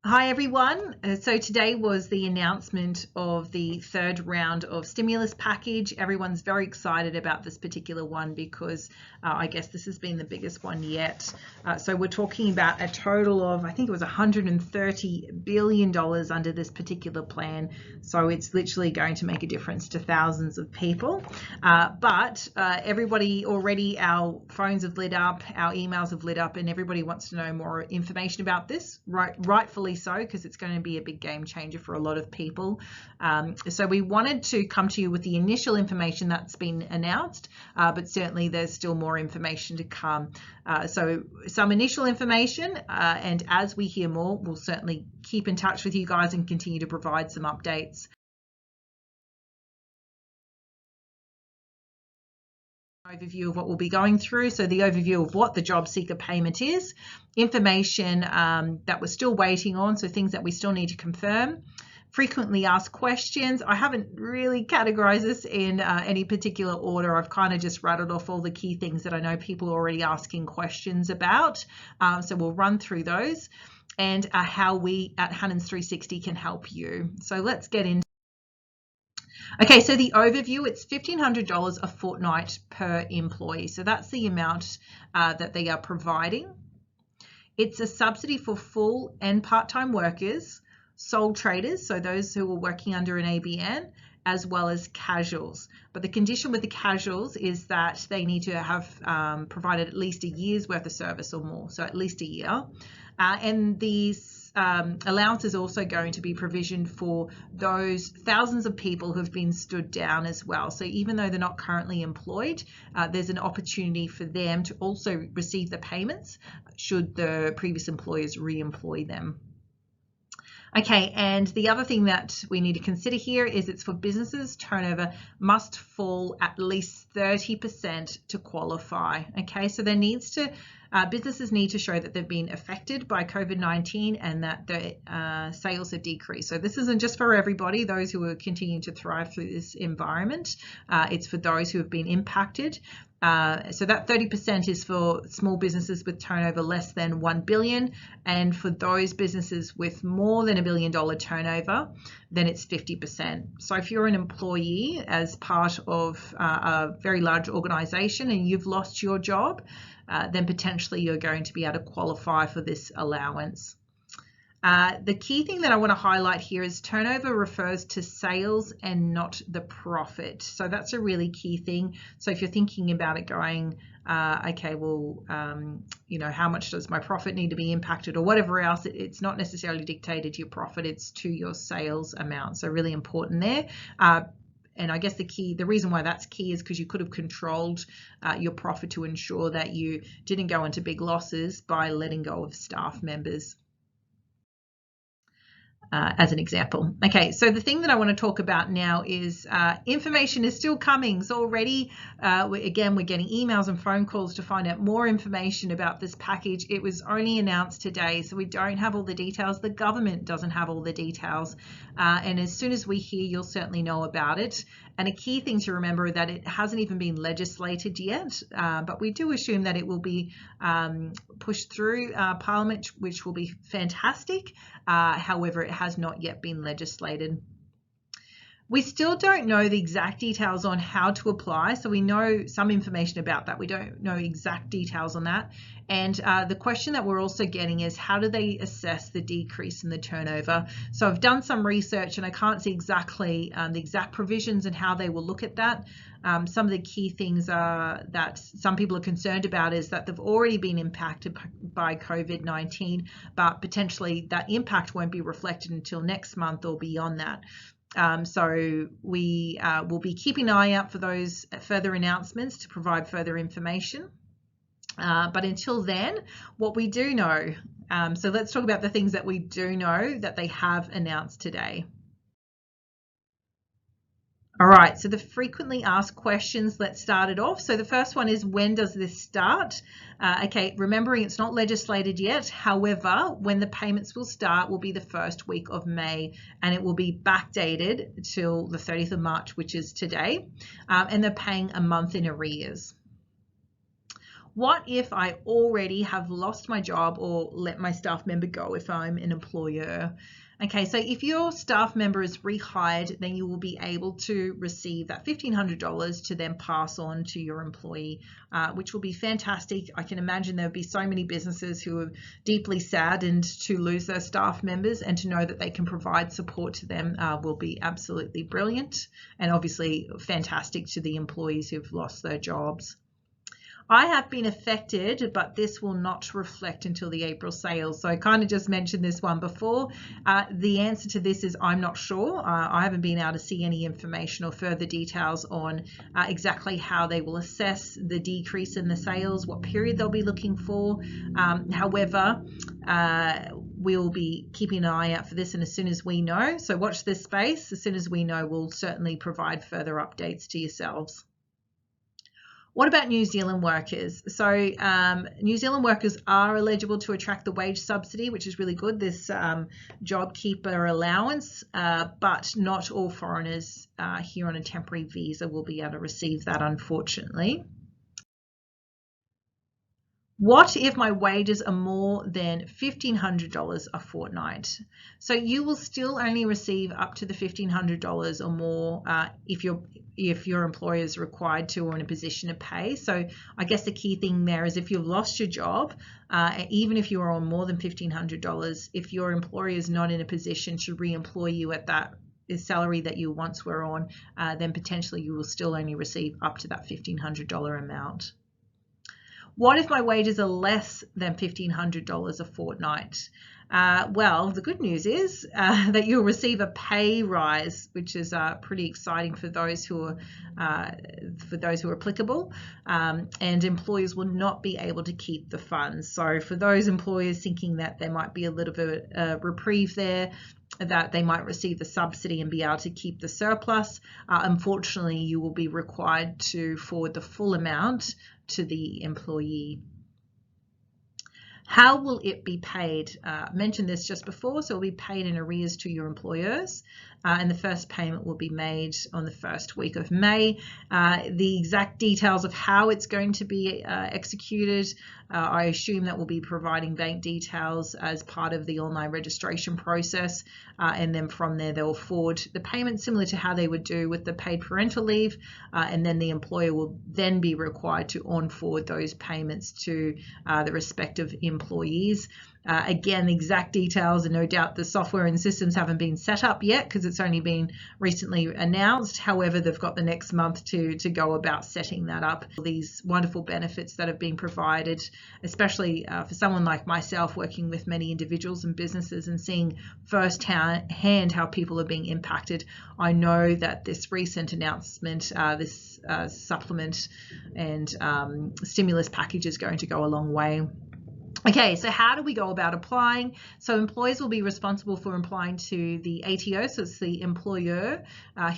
Hi everyone. So today was the announcement of the third round of stimulus package. Everyone's very excited about this particular one because I guess this has been the biggest one yet. So we're talking about a total of, I think it was $130 billion under this particular plan. So it's literally going to make a difference to thousands of people. But everybody already, our phones have lit up, our emails have lit up, and everybody wants to know more information about this, rightfully so, because it's going to be a big game changer for a lot of people. So we wanted to come to you with the initial information that's been announced, but certainly there's still more information to come. So some initial information, and as we hear more, we'll certainly keep in touch with you guys and continue to provide some updates. Overview of what we'll be going through. So the overview of what the job seeker payment is, information that we're still waiting on, so things that we still need to confirm, frequently asked questions. I haven't really categorized this in any particular order. I've kind of just rattled off all the key things that I know people are already asking questions about. So we'll run through those and how we at Hannan's 360 can help you. So let's get into. Okay, so the overview, it's $1,500 a fortnight per employee. So that's the amount that they are providing. It's a subsidy for full and part-time workers, sole traders, so those who are working under an ABN, as well as casuals. But the condition with the casuals is that they need to have provided at least a year's worth of service or more, so at least a year. And these allowance is also going to be provisioned for those thousands of people who have been stood down as well. So even though they're not currently employed, there's an opportunity for them to also receive the payments should the previous employers re-employ them. Okay, and the other thing that we need to consider here is it's for businesses. Turnover must fall at least 30% to qualify. Okay, so there needs to businesses need to show that they've been affected by COVID-19 and that the sales have decreased. So this isn't just for everybody, those who are continuing to thrive through this environment. It's for those who have been impacted. So that 30% is for small businesses with turnover less than 1 billion, and for those businesses with more than $1 billion turnover, then it's 50%. So if you're an employee as part of a very large organization and you've lost your job, then potentially you're going to be able to qualify for this allowance. The key thing that I want to highlight here is turnover refers to sales and not the profit. So that's a really key thing. So if you're thinking about it going, okay, well, you know, how much does my profit need to be impacted or whatever else, it's not necessarily dictated to your profit, it's to your sales amount. So really important there. And I guess the reason why that's key is because you could have controlled your profit to ensure that you didn't go into big losses by letting go of staff members. As an example. Okay, so the thing that I want to talk about now is information is still coming. So already, again, we're getting emails and phone calls to find out more information about this package. It was only announced today, so we don't have all the details. The government doesn't have all the details. And as soon as we hear, you'll certainly know about it. And a key thing to remember is that it hasn't even been legislated yet, but we do assume that it will be pushed through Parliament, which will be fantastic. However, it has not yet been legislated. We still don't know the exact details on how to apply, so we know some information about that. We don't know exact details on that. And the question that we're also getting is, how do they assess the decrease in the turnover? So I've done some research and I can't see exactly the exact provisions and how they will look at that. Some of the key things that some people are concerned about is that they've already been impacted by COVID-19, but potentially that impact won't be reflected until next month or beyond that. So we will be keeping an eye out for those further announcements to provide further information. But until then, what we do know, so let's talk about the things that we do know that they have announced today. All right, so the frequently asked questions, let's start it off. So the first one is, when does this start? Okay, remembering it's not legislated yet. However, when the payments will start will be the first week of May, and it will be backdated till the 30th of March, which is today. And they're paying a month in arrears. What if I already have lost my job or let my staff member go if I'm an employer? Okay, so if your staff member is rehired, then you will be able to receive that $1,500 to then pass on to your employee, which will be fantastic. I can imagine there'll be so many businesses who are deeply saddened to lose their staff members, and to know that they can provide support to them will be absolutely brilliant, and obviously fantastic to the employees who've lost their jobs. I have been affected, but this will not reflect until the April sales. So I kind of just mentioned this one before. The answer to this is I'm not sure. I haven't been able to see any information or further details on exactly how they will assess the decrease in the sales, what period they'll be looking for. However, we'll be keeping an eye out for this, and as soon as we know, so watch this space, as soon as we know, we'll certainly provide further updates to yourselves. What about New Zealand workers? So New Zealand workers are eligible to attract the wage subsidy, which is really good, this JobKeeper allowance, but not all foreigners here on a temporary visa will be able to receive that, unfortunately. What if my wages are more than $1,500 a fortnight? So you will still only receive up to the $1,500 or more if your employer is required to or in a position to pay. So I guess the key thing there is if you've lost your job, even if you are on more than $1,500, if your employer is not in a position to re-employ you at that salary that you once were on, then potentially you will still only receive up to that $1,500 amount. What if my wages are less than $1,500 a fortnight? Well, the good news is that you'll receive a pay rise, which is pretty exciting for those who are applicable, and employers will not be able to keep the funds. So for those employers thinking that there might be a little bit of a reprieve there, that they might receive the subsidy and be able to keep the surplus, unfortunately you will be required to forward the full amount to the employee. How will it be paid? Mentioned this just before, so it will be paid in arrears to your employers, and the first payment will be made on the first week of May. The exact details of how it's going to be executed, I assume that we'll be providing bank details as part of the online registration process, and then from there they'll forward the payment similar to how they would do with the paid parental leave, and then the employer will then be required to on-forward those payments to the respective employees. Again, the exact details, and no doubt the software and systems haven't been set up yet because it's only been recently announced. However, they've got the next month to go about setting that up. These wonderful benefits that have been provided, especially for someone like myself working with many individuals and businesses and seeing firsthand how people are being impacted. I know that this recent announcement, this supplement and stimulus package is going to go a long way. Okay, so how do we go about applying? So employers will be responsible for applying to the ATO, so it's the employer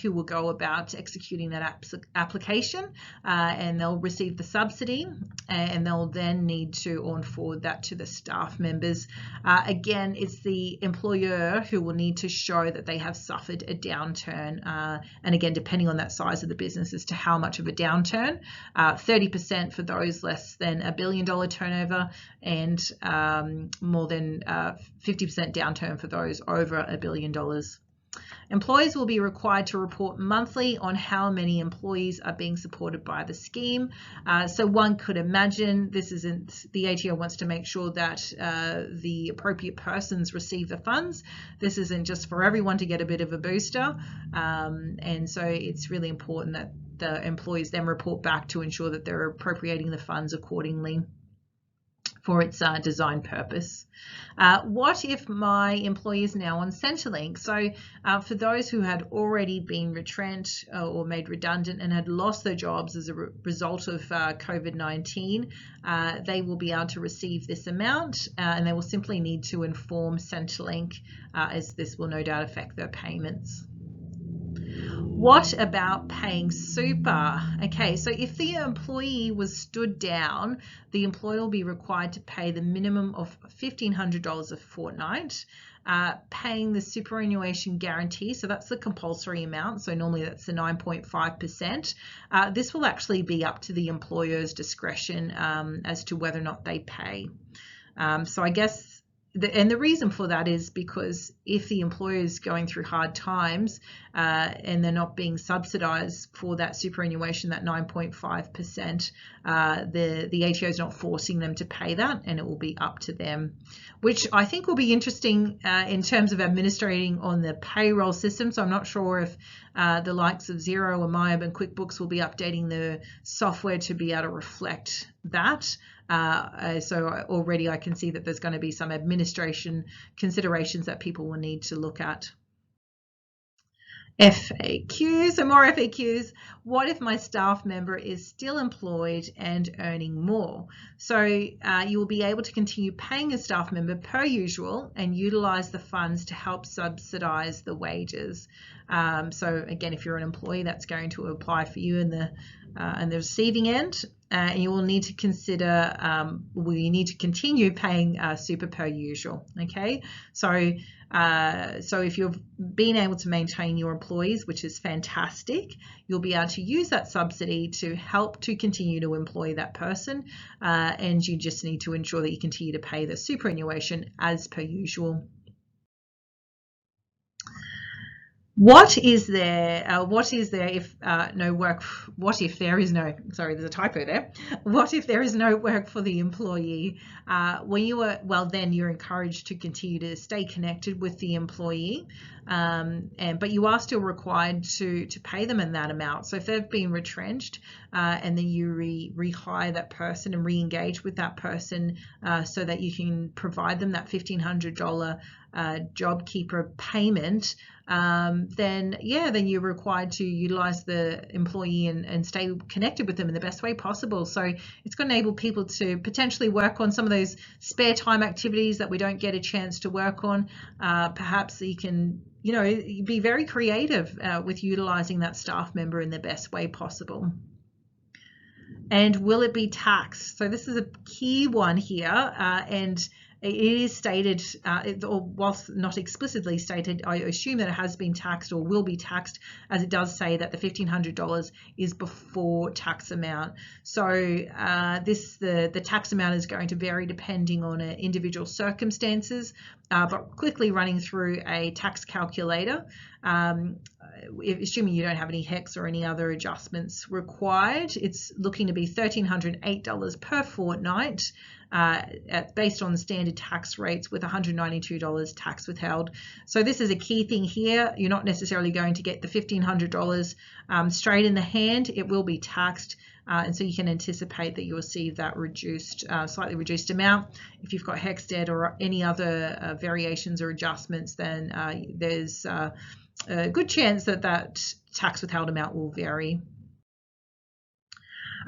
who will go about executing that application, and they'll receive the subsidy, and they'll then need to on-forward that to the staff members. Again, it's the employer who will need to show that they have suffered a downturn, and again, depending on that size of the business as to how much of a downturn, 30% for those less than $1 billion turnover, and more than 50% downturn for those over $1 billion. Employers will be required to report monthly on how many employees are being supported by the scheme. So one could imagine this isn't, the ATO wants to make sure that the appropriate persons receive the funds. This isn't just for everyone to get a bit of a booster. And so it's really important that the employees then report back to ensure that they're appropriating the funds accordingly for its design purpose. What if my employee is now on Centrelink? So for those who had already been retrenched or made redundant and had lost their jobs as a result of COVID-19, they will be able to receive this amount, and they will simply need to inform Centrelink, as this will no doubt affect their payments. What about paying super? Okay, so if the employee was stood down, the employer will be required to pay the minimum of $1,500 a fortnight. Paying the superannuation guarantee, so that's the compulsory amount, so normally that's the 9.5%. This will actually be up to the employer's discretion as to whether or not they pay. So I guess and the reason for that is because if the employer is going through hard times and they're not being subsidised for that superannuation, that 9.5%, the ATO is not forcing them to pay that, and it will be up to them, which I think will be interesting in terms of administrating on the payroll system. So I'm not sure if the likes of Xero or MYOB and QuickBooks will be updating the software to be able to reflect that. So already I can see that there's going to be some administration considerations that people will need to look at. FAQs, so more FAQs. What if my staff member is still employed and earning more? So you will be able to continue paying a staff member per usual and utilize the funds to help subsidize the wages. So again, if you're an employee, that's going to apply for you in the receiving end. And you will need to consider, you need to continue paying super per usual. Okay, so if you've been able to maintain your employees, which is fantastic, you'll be able to use that subsidy to help to continue to employ that person, and you just need to ensure that you continue to pay the superannuation as per usual. What is there if no work? What if there is no? Sorry, there's a typo there. What if there is no work for the employee? Then you're encouraged to continue to stay connected with the employee, but you are still required to pay them in that amount. So if they've been retrenched, and then you rehire that person and re-engage with that person, so that you can provide them that $1,500 JobKeeper payment, then you're required to utilize the employee and stay connected with them in the best way possible. So it's going to enable people to potentially work on some of those spare time activities that we don't get a chance to work on. Perhaps you can, be very creative with utilizing that staff member in the best way possible. And will it be taxed? So this is a key one here, and it is stated, or whilst not explicitly stated, I assume that it has been taxed or will be taxed, as it does say that the $1,500 is before tax amount. So the tax amount is going to vary depending on individual circumstances, but quickly running through a tax calculator, assuming you don't have any HECS or any other adjustments required, it's looking to be $1,308 per fortnight, based on standard tax rates with $192 tax withheld. So this is a key thing here. You're not necessarily going to get the $1,500 straight in the hand. It will be taxed, and so you can anticipate that you'll receive that slightly reduced amount. If you've got HECS debt or any other variations or adjustments, then there's a good chance that tax withheld amount will vary.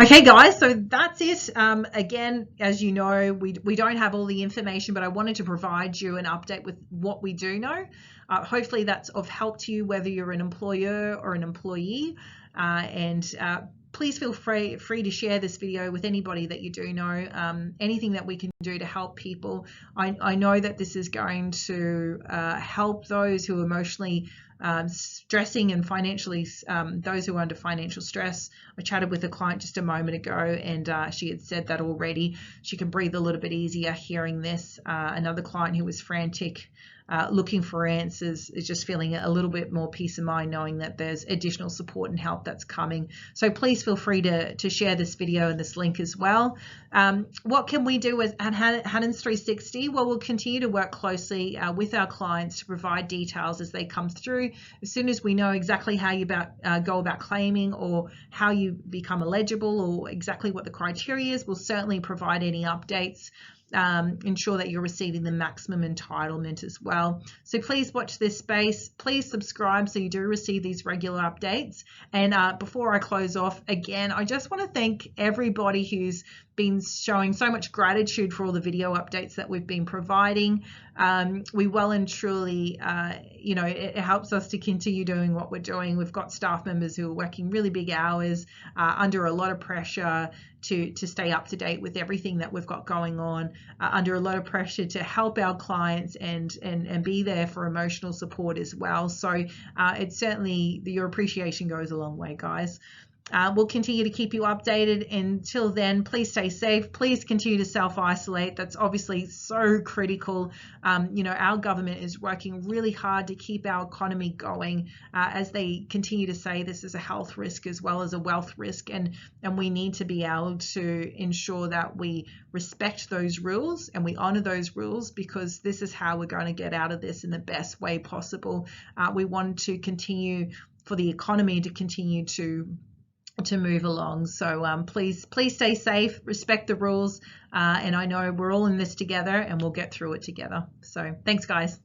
Okay, guys, so that's it. Again, as you know, we don't have all the information, but I wanted to provide you an update with what we do know. Hopefully that's of help to you, whether you're an employer or an employee, and please feel free to share this video with anybody that you do know. Anything that we can do to help people. I know that this is going to help those who are emotionally stressing and financially, those who are under financial stress. I chatted with a client just a moment ago, and she had said that already she can breathe a little bit easier hearing this. Another client who was frantic, looking for answers, is just feeling a little bit more peace of mind knowing that there's additional support and help that's coming. So please feel free to share this video and this link as well. What can we do at Hannan's 360? Well, we'll continue to work closely with our clients to provide details as they come through. As soon as we know exactly how you go about claiming, or how you become eligible, or exactly what the criteria is, we'll certainly provide any updates. ensure that you're receiving the maximum entitlement as well. So please watch this space. Please subscribe so you do receive these regular updates. And before I close off, again, I just want to thank everybody who's been showing so much gratitude for all the video updates that we've been providing. We well and truly, it helps us to continue doing what we're doing. We've got staff members who are working really big hours under a lot of pressure to stay up to date with everything that we've got going on, under a lot of pressure to help our clients and be there for emotional support as well. So it's certainly, your appreciation goes a long way, guys. We'll continue to keep you updated. Until then, please stay safe. Please continue to self-isolate. That's obviously so critical. Our government is working really hard to keep our economy going, as they continue to say this is a health risk as well as a wealth risk, and we need to be able to ensure that we respect those rules and we honor those rules, because this is how we're going to get out of this in the best way possible. We want to continue for the economy to continue to move along. So please stay safe, respect the rules, and I know we're all in this together and we'll get through it together. So thanks, guys.